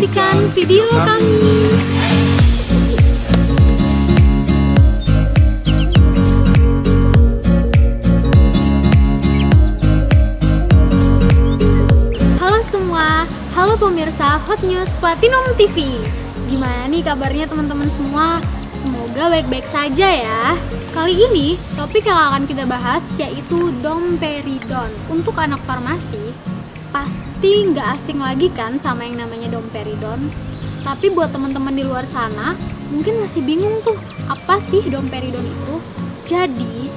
menyaksikan video kami. Halo semua, halo pemirsa Hot News Platinum TV. Gimana nih kabarnya teman-teman semua? Semoga baik-baik saja ya. Kali ini topik yang akan kita bahas yaitu domperidon. Untuk anak farmasi, pasti nggak asing lagi kan sama yang namanya domperidon. Tapi buat teman-teman di luar sana, mungkin masih bingung tuh, apa sih domperidon itu? Jadi,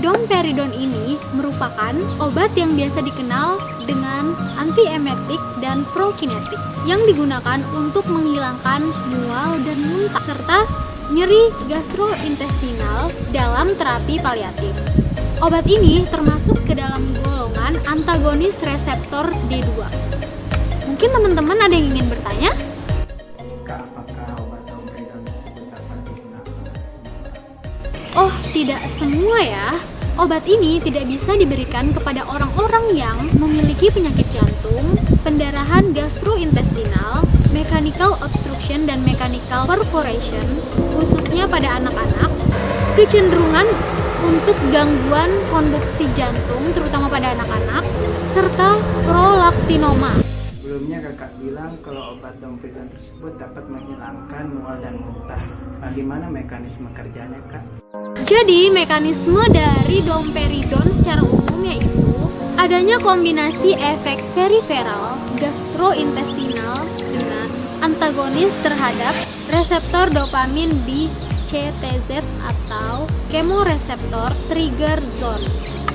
domperidon ini merupakan obat yang biasa dikenal dengan antiemetik dan prokinetik yang digunakan untuk menghilangkan mual dan muntah serta nyeri gastrointestinal dalam terapi paliatif. Obat ini termasuk ke dalam golongan antagonis reseptor D2. Mungkin teman-teman ada yang ingin bertanya? Kak, apakah obat domperidon tersebut dapat digunakan? Oh, tidak semua ya. Obat ini tidak bisa diberikan kepada orang-orang yang memiliki penyakit jantung, pendarahan gastrointestinal, mechanical obstruction dan mechanical perforation, khususnya pada anak-anak, kecenderungan untuk gangguan konduksi jantung terutama pada anak-anak, serta prolaktinoma. Sebelumnya kakak bilang kalau obat domperidon tersebut dapat menghilangkan mual dan muntah. Bagaimana mekanisme kerjanya, Kak? Jadi mekanisme dari domperidon secara umum yaitu adanya kombinasi efek periferal gastrointestinal dengan antagonis terhadap reseptor dopamin di CTZ atau chemoreceptor trigger zone.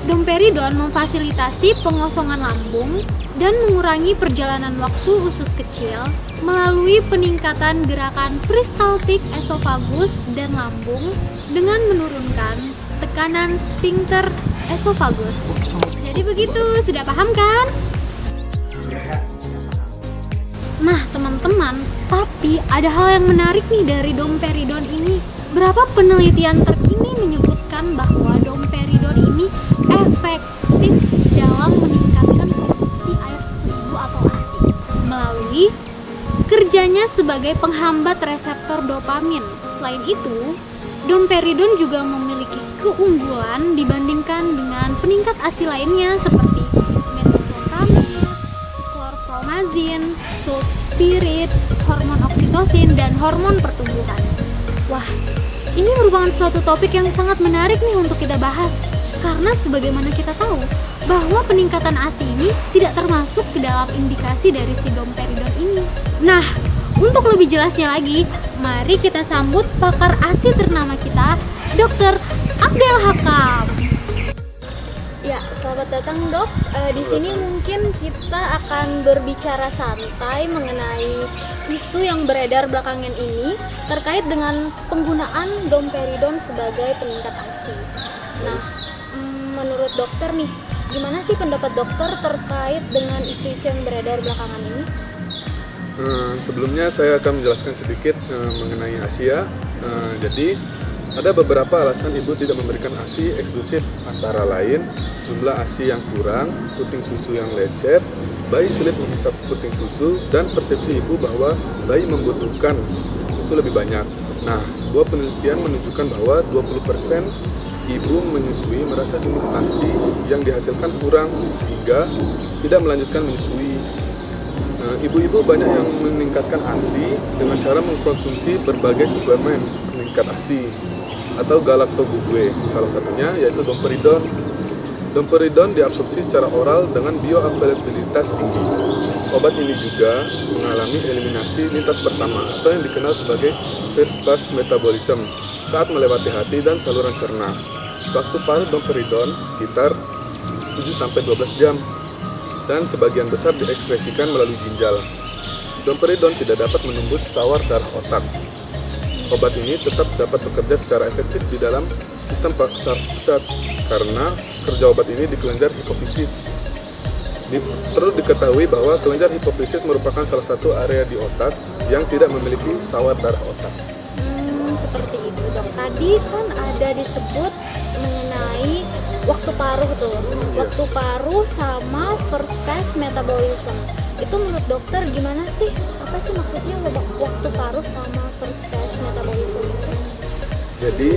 Domperidon memfasilitasi pengosongan lambung dan mengurangi perjalanan waktu usus kecil melalui peningkatan gerakan peristaltik esofagus dan lambung dengan menurunkan tekanan sphincter esofagus. Jadi begitu, sudah paham kan? Nah teman-teman, tapi ada hal yang menarik nih dari domperidon ini. Berapa penelitian terkini menyebutkan bahwa domperidon ini efektif dalam meningkatkan produksi air susu ibu atau ASI melalui kerjanya sebagai penghambat reseptor dopamin. Selain itu, domperidon juga memiliki keunggulan dibandingkan dengan peningkat ASI lainnya seperti metoclopromid, chlorpromazine, sulfirid, hormon oksitosin, dan hormon pertumbuhan. Wah, ini merupakan suatu topik yang sangat menarik nih untuk kita bahas. Karena sebagaimana kita tahu bahwa peningkatan ASI ini tidak termasuk ke dalam indikasi dari si domperidon ini. Nah, untuk lebih jelasnya lagi, mari kita sambut pakar ASI ternama kita, Dr. Abdel Hakam. Ya, selamat datang dok. Di sini mungkin kita akan berbicara santai mengenai isu yang beredar belakangan ini terkait dengan penggunaan domperidon sebagai peningkat ASI. Nah, menurut dokter nih, gimana sih pendapat dokter terkait dengan isu-isu yang beredar belakangan ini? Sebelumnya saya akan menjelaskan sedikit mengenai ASI ya. Jadi ada beberapa alasan ibu tidak memberikan ASI eksklusif, antara lain jumlah ASI yang kurang, puting susu yang lecet, bayi sulit menghisap puting susu, dan persepsi ibu bahwa bayi membutuhkan susu lebih banyak. Nah, sebuah penelitian menunjukkan bahwa 20% ibu menyusui merasa jumlah ASI yang dihasilkan kurang sehingga tidak melanjutkan menyusui. Ibu-ibu banyak yang meningkatkan ASI dengan cara mengkonsumsi berbagai suplemen peningkat ASI atau galactobugwe, salah satunya yaitu domperidon. Domperidon diabsorpsi secara oral dengan bioavailabilitas tinggi. Obat ini juga mengalami eliminasi lintas pertama atau yang dikenal sebagai first pass metabolism saat melewati hati dan saluran cerna. Waktu paruh domperidon sekitar 7-12 jam dan sebagian besar diekspresikan melalui ginjal. Domperidon tidak dapat menembus sawar darah otak. Obat ini tetap dapat bekerja secara efektif di dalam sistem saraf pusat karena kerja obat ini di kelenjar hipofisis. Perlu diketahui bahwa kelenjar hipofisis merupakan salah satu area di otak yang tidak memiliki sawar darah otak. Seperti itu dok. Tadi kan ada disebut mengenai waktu paruh tuh, waktu paruh sama first pass metabolism. Itu menurut dokter gimana sih? Apa sih maksudnya waktu paruh sama first phase metabolism itu? Jadi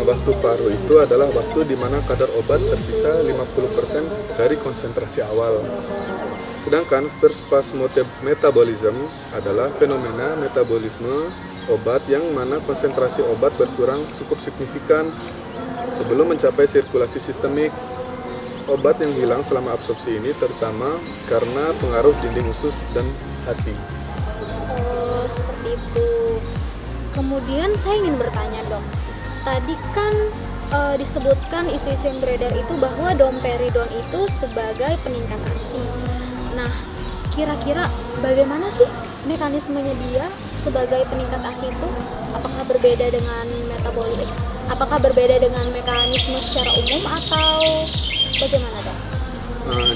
waktu paruh itu adalah waktu di mana kadar obat tersisa 50% dari konsentrasi awal. Sedangkan first phase metabolism adalah fenomena metabolisme obat yang mana konsentrasi obat berkurang cukup signifikan sebelum mencapai sirkulasi sistemik. Obat yang hilang selama absorpsi ini terutama karena pengaruh dinding usus dan hati. Oh, seperti itu. Kemudian saya ingin bertanya dok, tadi kan disebutkan isu-isu yang beredar itu bahwa domperidon itu sebagai peningkat ASI. Nah, kira-kira bagaimana sih mekanismenya dia sebagai peningkat ASI itu? Apakah berbeda dengan metabolik? Apakah berbeda dengan mekanisme secara umum atau bagaimana dok?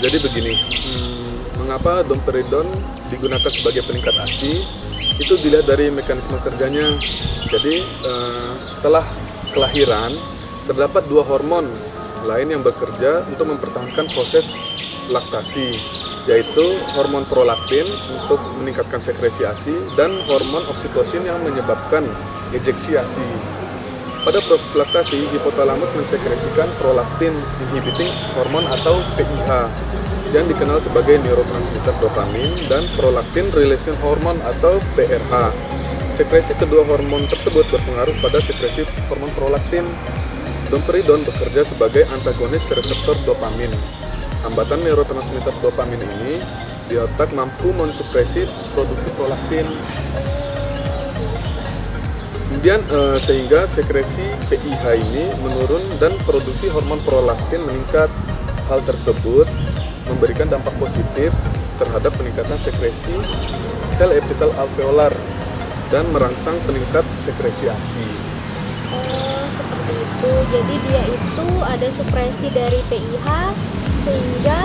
Jadi begini, mengapa domperidon digunakan sebagai peningkat ASI? Itu dilihat dari mekanisme kerjanya. Jadi setelah kelahiran terdapat dua hormon lain yang bekerja untuk mempertahankan proses laktasi, yaitu hormon prolaktin untuk meningkatkan sekresi ASI dan hormon oksitosin yang menyebabkan ejeksi ASI. Pada proses laktasi, hipotalamus mensekresikan prolaktin inhibiting hormon atau PIH yang dikenal sebagai neurotransmitter dopamin dan prolaktin releasing hormone atau PRH. Sekresi kedua hormon tersebut berpengaruh pada sekresi hormon prolaktin. Domperidon bekerja sebagai antagonis reseptor dopamin. Hambatan neurotransmitter dopamin ini di otak mampu mensupresi produksi prolaktin. Kemudian sehingga sekresi PIH ini menurun dan produksi hormon prolaktin meningkat. Hal tersebut memberikan dampak positif terhadap peningkatan sekresi sel epitel alveolar dan merangsang peningkat sekresi ASI. Oh, seperti itu. Jadi dia itu ada supresi dari PIH sehingga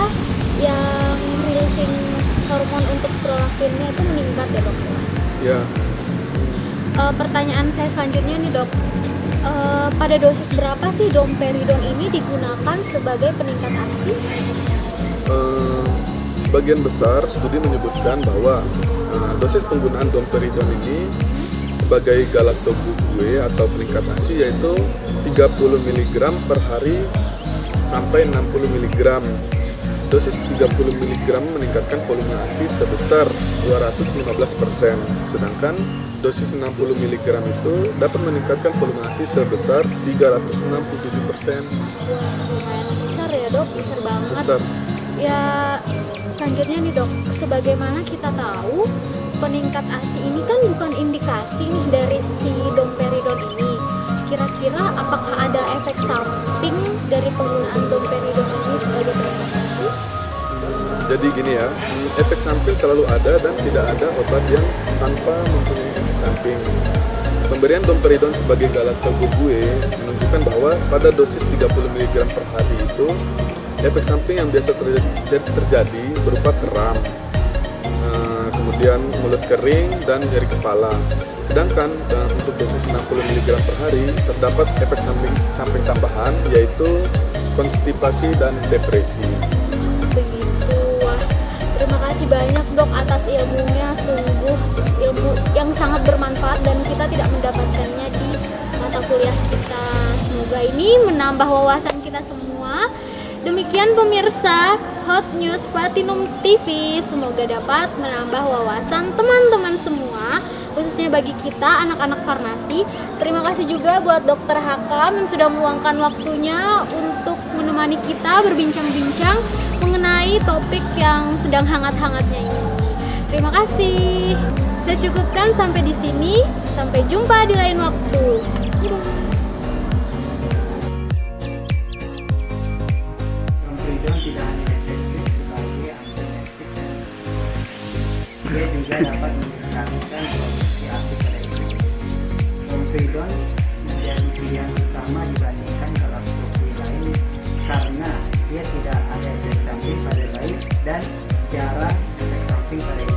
yang releasing hormon untuk prolaktinnya itu meningkat ya dok? Ya. Pertanyaan saya selanjutnya nih dok, pada dosis berapa sih domperidon ini digunakan sebagai peningkat ASI? Sebagian besar studi menyebutkan bahwa dosis penggunaan domperidon ini sebagai galactobutane atau peningkat ASI yaitu 30 mg per hari sampai 60 mg. Dosis 30 mg meningkatkan volume ASI sebesar 215%, sedangkan dosis 60 mg itu dapat meningkatkan volume ASI sebesar 367%. Wah, lumayan besar ya dok, besar banget. Besar. Ya, selanjutnya nih dok, sebagaimana kita tahu peningkat ASI ini kan bukan indikasi nih dari si domperidon ini. Kira-kira apakah ada efek samping dari penggunaan domperidon ini sebagai peningkat ASI? Jadi gini ya, efek samping selalu ada dan tidak ada obat yang tanpa mempunyai efek samping. Pemberian domperidon sebagai galactobutane menunjukkan bahwa pada dosis 30 mg per hari itu efek samping yang biasa terjadi berupa kram, kemudian mulut kering dan nyeri kepala. Sedangkan untuk dosis 60 mg per hari terdapat efek samping tambahan yaitu konstipasi dan depresi. Begitu. Wah, terima kasih banyak dok atas ilmunya, sungguh ilmu yang sangat bermanfaat dan kita tidak mendapatkannya di mata kuliah kita. Semoga ini menambah wawasan kita semua. Demikian pemirsa Hot News Platinum TV, semoga dapat menambah wawasan teman-teman semua, khususnya bagi kita anak-anak farmasi. Terima kasih juga buat Dokter Hakam yang sudah meluangkan waktunya untuk menemani kita berbincang-bincang mengenai topik yang sedang hangat-hangatnya ini. Terima kasih. Saya cukupkan sampai di sini. Sampai jumpa di lain waktu. Domperidon tidak hanya efektif sebagai antidiuretik, dia juga dapat meningkatkan produksi ASI pada usus. Domperidon menjadi pilihan utama dibandingkan galactobutane lain karena dia tidak ada efek samping pada bayi dan jarang efek samping pada ibu.